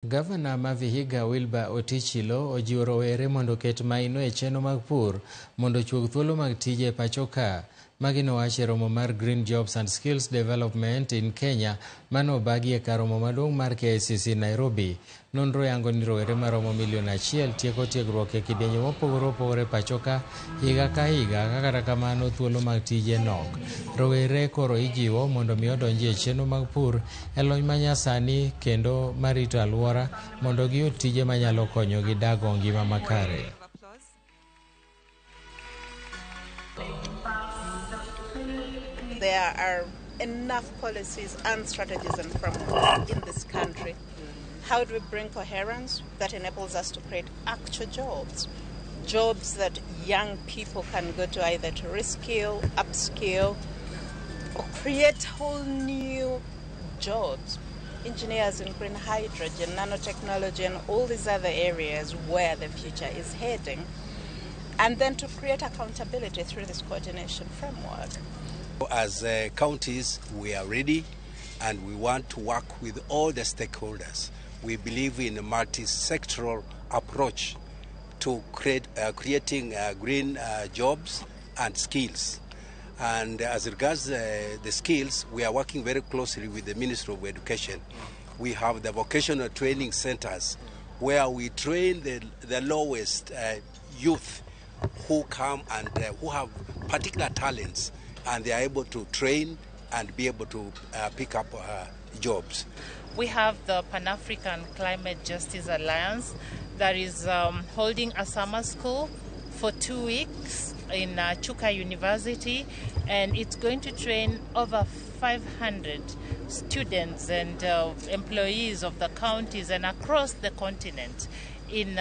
Gavana ma Vihiga Wilbur Otichilo ojiwo rowere mondo ket maino e chenro mag pur mondo chuog thuolo mag tije e pacho ka. Magi nowacho e romo mar Green Jobs and Skills Development in Kenya mane obagi e kar romo maduong' mar KICC Nairobi. Nonro yango ni rowere maromo milion 1 tieko tiegruok e kidienje mopogore opogore pacho ka higa ka higa, kata kamano thuolo mag tije nok. Rowere koro ijiwo mondo mi odonji e chenro mag pur e lony manyasani kendo marito alwora mondo giyud tije manyalo konyogi dago ngima makare. There are enough policies and strategies and frameworks in this country. How do we bring coherence that enables us to create actual jobs? Jobs that young people can go to either to reskill, upskill, or create whole new jobs. Engineers in green hydrogen, nanotechnology, and all these other areas where the future is heading. And then to create accountability through this coordination framework. As counties, we are ready and we want to work with all the stakeholders. We believe in a multi-sectoral approach to creating green jobs and skills. And as regards the skills, we are working very closely with the Ministry of Education. We have the vocational training centers where we train the lowest youth who come and who have particular talents, and they are able to train and be able to pick up jobs. We have the Pan-African Climate Justice Alliance that is holding a summer school for 2 weeks in Chuka University, and it's going to train over 500 students and employees of the counties and across the continent in